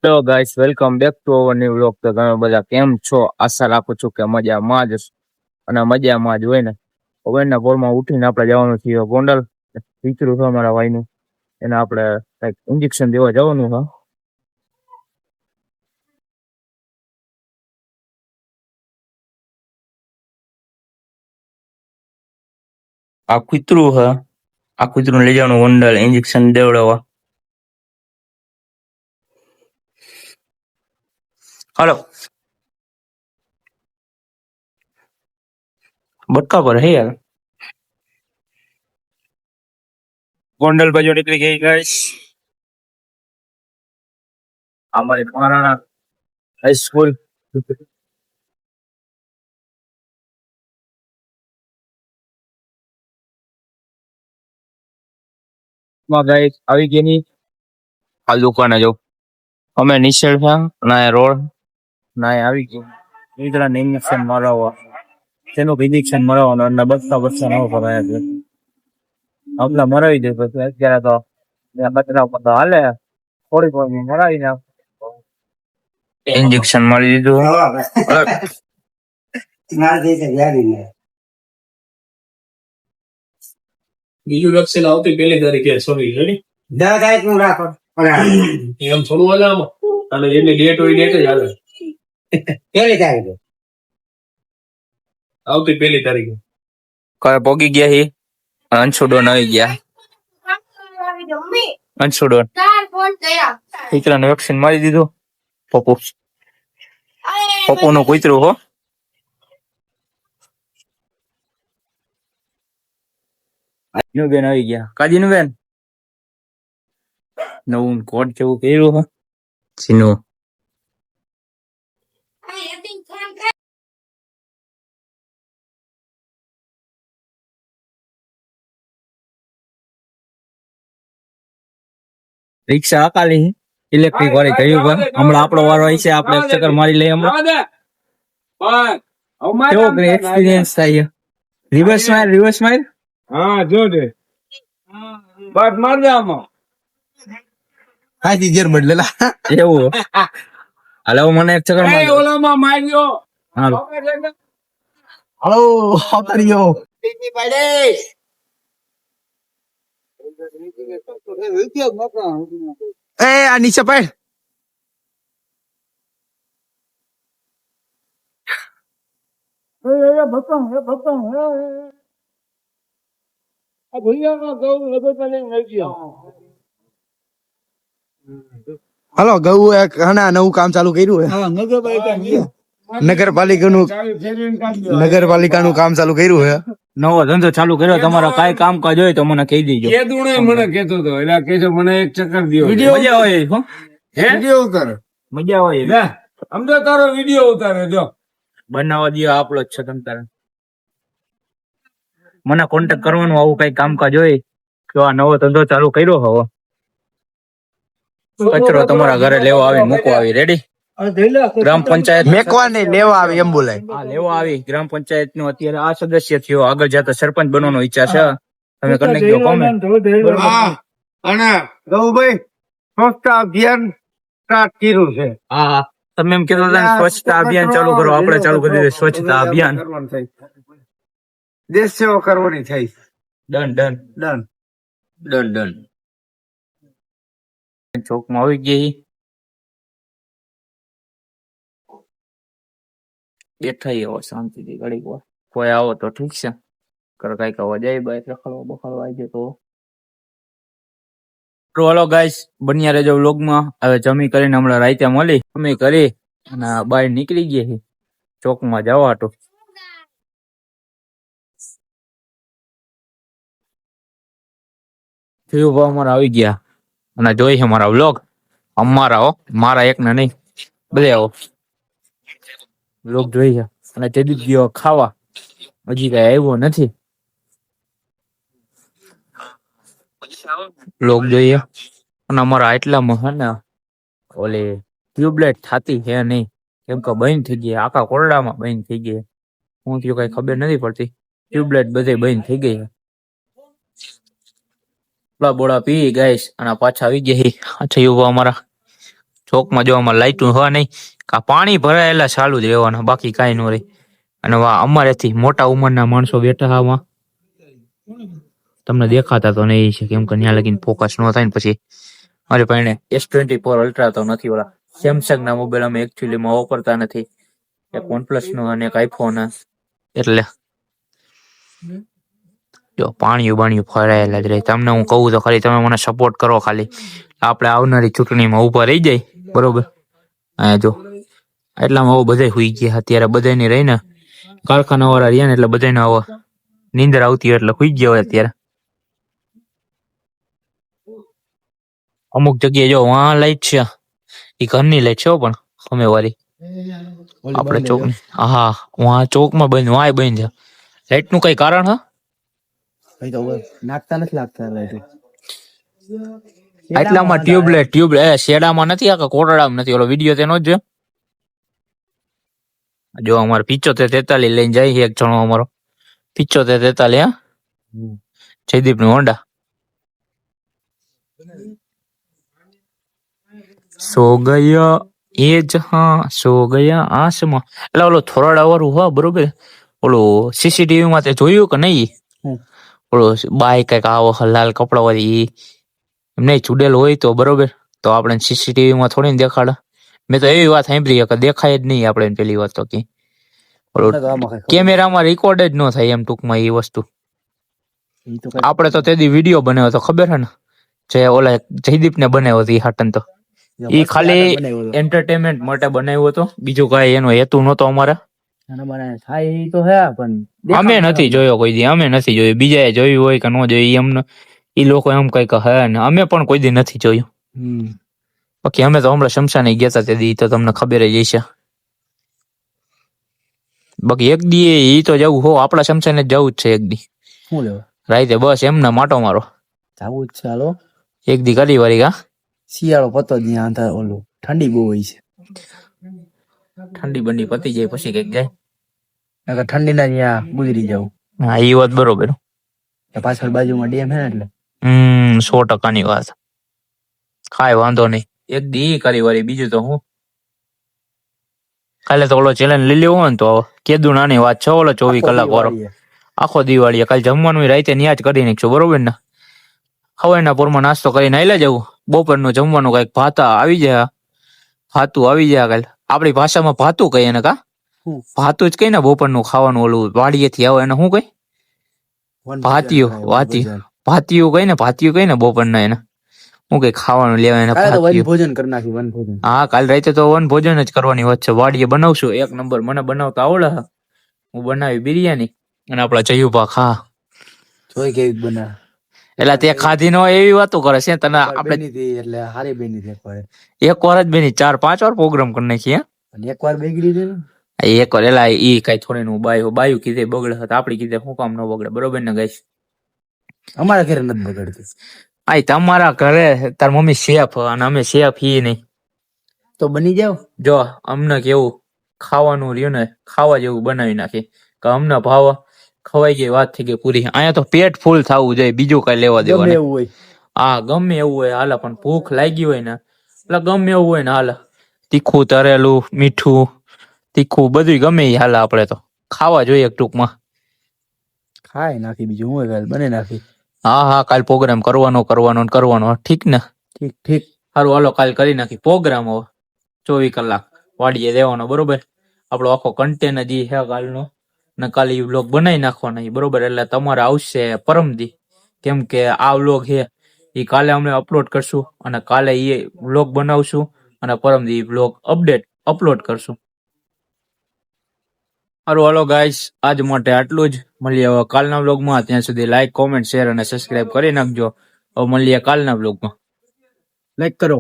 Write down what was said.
Hello guys, welcome back to our new vlog. તો તમે બધા કેમ છો? આશા રાખું છું કે મજામાં જ હશો. અને મજામાં જ હોય ને. સવારના પોરમાં ઉઠીને આપણે જવાનું છીએ ગોંડલ. દીકરું છે અમારા ભાઈનું, એને આપણે કંઈક ઇન્જેક્શન દેવા જવાનું છે. આ કૂતરું છે, આ કૂતરું લઈ જવાનું ગોંડલ ઇન્જેક્શન દેવડાવવા. હાલો, બટકા પર હે યાર. ગોંડલ બાજુ નીકળી ગઈ ગાઈસ. અમારી મહારાણા હાઈસ્કૂલ માં ગાઈસ આવી ગઈ ની આ દુકાને જો. અમે નિશળ છે ના રોડ ના આવી ગયું. નીકળા ઇન્જેક્શન મરાવવા, તેનું ઇન્જેક્શન મરાવવાનું અને બસ્તા નવો કરાયા છે. આપલા મરાવી દે પછી અત્યારે તો બતરા બધા હાલે. થોડી થોડી મરાવી નાખ. ઇન્જેક્શન મારી દીધું. બીજું વેક્સિન આવતી પહેલી તારીખે સોરી રેડી 10 તારીખ નું રાખો એમ થોડું હાલે આમાં અને એની ડેટ હોય ડેટ જ હાલે પહેલી તારીખે આવતી પહેલી તારીખે કરે પોગી ગયા હી. અંશુડોન આવી ગયા. અંશુડોન કૂતરાને વેક્સિન મારી દીધું. પપ્પુ પપ્પુ નું કૂતરું હો. નું બેન આવી ગયા. કાજી નું બેન નવું કોટ જેવું પહેર્યું હે. સીનું રિક્ષા આકાલી ઇલેક્ટ્રિક વાળી ગયું પણ હમણાં આપણો વારો આવી છે. આપણે એક ચક્કર મારી લઈએ હમણાં. કેવો એક્સપિરિયન્સ થાય? રિવર્સ માર. હા જો દે બસ માર દે આમાં હા જીજર બદલેલા એવું હાલો મને એક ચક્કર મારી ઓલામાં માર્યો હાલો. હલો આવતારીયો એ આ નીચે પાડ હલો ગૌ એક હણા નવું કામ ચાલુ કર્યું હે. નગરપાલિકાનું કામ ચાલુ કર્યું હે. નવો ધંધો ચાલુ કર્યો. તમારો કાંઈ કામકાજ હોય તો મને કહી દેજો. કેદુણે મને કહેતો હતો એટલે કે છે મને એક ચક્કર દ્યો મજા હોય હો. વિડિયો ઉતારે મજા હોય લે આમ તો તારો વિડિયો ઉતારે જો બનાવવા દો. આપણો જ છે તમ તારે. મને કોન્ટેક્ટ કરવાનું આવું કઈ કામકાજ હોય કે આ નવો ધંધો ચાલુ કર્યો હવે કચરો તમારા ઘરે લેવા આવી મૂકવા આવી. રેડી? ગ્રામ પંચાયત મેકવા નહીં લેવા આવે એમ બોલાય. હા લેવા આવી. ગ્રામ પંચાયત નું અત્યારે આ સદસ્ય થયો. આગળ જતા સરપંચ બનવાનો ઈચ્છા છે. તમે કરી નાખજો કોમેન્ટ. અને ગૌભાઈ સ્વચ્છતા અભિયાન સ્ટાર્ટ કર્યું છે. હા તમે એમ કીધું હતા ને સ્વચ્છતા અભિયાન ચાલુ કરો. આપણે ચાલુ કરી દીધું સ્વચ્છતા અભિયાન. દેશ સેવા કરવાની થઈ. Done done done done done. ચોકમાં આવી ગઈ. બેઠા હવે શાંતિથી ઘડીક વાર. કોઈ આવો તો ઠીક છે. કઈક અવાજ આવી બાઈક રખડવા બખડવા આવી જાય તો હાલો ગાઈસ બન્યા રહેજો વ્લોગમાં. હવે જમી કરીને હમણાં રાતે મળી જમી કરી અને બહાર નીકળી ગયા ચોકમાં જવા તો. અમારા આવી ગયા અને જોઈ છે મારા વ્લોગ. અમારા હો, મારા એક ને નહીં બધે આવો વ્લોગ જોઈ છે. અને તે દી ગયો ખાવા, હજી કઈ આવ્યો નથી. વ્લોગ જોઈએ અને અમારા એટલામાં હે ને ઓલી ટ્યુબલાઇટ થતી છે નહીં, કેમ કે બંધ થઈ ગઈ. આખા કોરડામાં બંધ થઈ ગઈ. હું થયું કઈ ખબર નથી પડતી. ટ્યુબલાઇટ બધે બંધ થઈ ગઈ. બોળા પી ગાઈસ અને પાછા આવી ગયા. અચ્છા યુવા અમારા ચોકમાં જોવામાં લાઈટું હવા નહીં, કા પાણી ભરાયેલા ચાલુ જ રહેવાના, બાકી કાંઈ ન રહે. અને અમારેથી મોટા ઉંમરના માણસો બેઠા આમાં, તમને દેખાતા તો નહીં છે, કેમ કે ત્યાં લગીને ફોકસ ન થાય ને પછી. મારી પાસે S24 અલ્ટ્રા તો નથી, ઓલા સેમસંગ ના મોબાઈલ અમે એકચ્યુઅલીમાં વાપરતા નથી, એક OnePlus નો અને એક iPhone, એટલે જો પાણી ફરાયેલા જ રહે. તમને હું કહું તો ખાલી તમે મને સપોર્ટ કરો, ખાલી આપણે આવનારી ચૂંટણીમાં ઉભા રહી જાય, બરોબર. અહીંયા જો એટલામાં આવો બધા સુઈ ગયા અત્યારે, બધાની રહીને કારખાના વાળા રહ્યા ને એટલે બધાને આવો નીંદર આવતી હોય એટલે સુઈ ગયા હોય અત્યારે. અમુક જગ્યાએ જો વાં લાઈટ છે, એ ઘરની લાઈટ છે હો, પણ અમે વાળી આપણે ચોક, હા વાં ચોકમાં બંધ, વાંય બંધ છે. લાઈટ નું કઈ કારણ હા? નાખતા નથી લાગતા લાઈટ. એટલામાં ટ્યુબલાઇટ શેડામાં નથી, આ કોટડામાં નથી. ઓલો વિડીયો તેનો જ છે. જો અમારે 7543 લઈને જાય છે એક જણો, અમારો 7543, હા જયદીપ નું હોન્ડા. સો ગયા એ જ, હા સો ગયા આસમાં. એટલે ઓલો થોરાડા વાળું, હા બરોબર. ઓલું CCTV માં તે જોયું કે નહીં? ઓલો બાય કઈક આવો લાલ કપડા વાળી, એમ નહીં ચૂડેલ હોય તો બરોબર, તો આપણે CCTV માં થોડી દેખાડે. મેં તો એવી વાત સાંભળી કે દેખાય જ નહીં આપણે. પેલી વાત તો કે કેમેરામાં રેકોર્ડ જ ન થાય, એમ ટૂંકમાં એ વસ્તુ. આપણે તો તેદી વિડીયો બનાવ્યો તો ખબર છે ને, જે ઓલા જયદીપ ને બનાવ્યો હતો એ હાટન, તો એ ખાલી એન્ટરટેનમેન્ટ માટે બનાવ્યો હતો, બીજું કઈ એનો હેતુ નહોતો અમારે. અમે નથી જોયો કોઈ દી, અમે નથી જોયું. બીજાએ જોયું હોય કે ન જોયું એમને, એ લોકો એમ કઈ કહે ને, અમે પણ કોઈ દી નથી જોયું. બાકી અમે તો હમણાં શમશાને ગયા હતા તેથી તો તમને ખબર જ હશે. બાકી એક દી એ તો જવું હો, આપણા શમશાને જવું જ છે એક દી. શું લેવા રાઈતે? બસ એમને માટો મારો જવું જ છે. હાલો એક દી કરી વારી. કા શિયાળો પતો જ ત્યાં ઓલું ઠંડી બહુ હોય છે. ઠંડી બંડી પતી જાય પછી કઈક જાય, ઠંડી ના ત્યાં ગુજરી જાવ. હા એ વાત બરોબર. પાછળ બાજુમાં ડેમ હે એટલે 100% વાત. કાંઈ વાંધો નહીં, એક દી કરી વારી. બીજું તો હું કાલે તો ઓલો ચેલેન્જ લઈ લેવો ને તો કેદું નાની વાત છે. ઓલો 24 કલાક વાળો આખો દિવાળી કાલે જમવાનું રાતે ન્યા જ કરી નાખશું, બરોબર ને? હવારના પોરમાં નાસ્તો કરીને આયલા જવું, બપોરનું જમવાનું કઈક ભાતું આવી જાય. કાલે આપણી ભાષામાં ભાતું કહીએ ને, કા ભાતું જ કઈ ને. બપોરનું ખાવાનું ઓલું વાડીએથી આવે એને શું કઈ? ભાતિયું કઈ ને બપોરના એને હું કઈ ખાવાનું લેવા એને ભોજન કરી નાખ્યું. હા કાલ રાતે તો વન ભોજન જ કરવાની વાત છે. વાડીએ બનાવશું એક નંબર. મને બનાવતા આવડે, હું બનાવી બિરયાની અને આપડા જયુભા ખા જોઈ કેવી બનાવે. એટલે તે ખાધી ન હોય એવી વાતો કરે છે તને. આપણે એટલે હારી બેની એક વાર જ બેની 4-5 વાર પ્રોગ્રામ કરી નાખીએ. એક વાર બેગડી દે એક વાર. એલા ઈ કઈ થોડી નું બાયું કીધે બગડે હતા, આપડી કીધે શું કામ ન બગડે, બરોબર ને ગાઈસ? અમારા ઘરે નથી બગડતી. આઈ તમારા ઘરે તાર મમ્મી શેફ અને અમે શેફ ઈ નહીં તો બની જાવ. જો અમને કેવું ખાવાનું રહ્યું ને, ખાવા જેવું બનાવી નાખી કે અમને ભાવ ખવાઈ ગઈ, વાત થઈ ગઈ પૂરી. અહીંયા તો પેટ ફૂલ થવું જોઈએ, બીજું કઈ લેવા દેવા એવું હોય. હા ગમે એવું હોય હાલે, પણ ભૂખ લાગી હોય ને એટલે ગમે એવું હોય ને હાલે. તીખું તરેલું મીઠું તીખું બધું ગમે એ હાલે. આપણે તો ખાવા જોઈએ ટૂંકમાં. ખાઈ નાખી બીજું હું હોય બને નાખી. હા કાલ પ્રોગ્રામ કરવાનો. ઠીક ને? ઠીક. સારું હાલો કાલ કરી નાખી પ્રોગ્રામ. હવે 24 કલાક વાડીએ દેવાનો, બરોબર? આપણો આખો કન્ટેન્ટ જ છે કાલનો, ને કાલે એ વ્લોગ બનાવી નાખવાના, બરોબર? એટલે તમારે આવશે પરમદી, કેમ કે આ વ્લોગ છે એ કાલે અમે અપલોડ કરશું અને કાલે એ વ્લોગ બનાવશું અને પરમદી વ્લોગ અપલોડ કરશું. સારું હાલો ગાઈસ, આજ માટે આટલું જ. મળીએ હવે કાલના વ્લોગમાં. ત્યાં સુધી લાઈક, કોમેન્ટ, શેર અને સબસ્ક્રાઇબ કરી નાખજો. હવે મળીએ કાલના વ્લોગમાં. લાઈક કરો.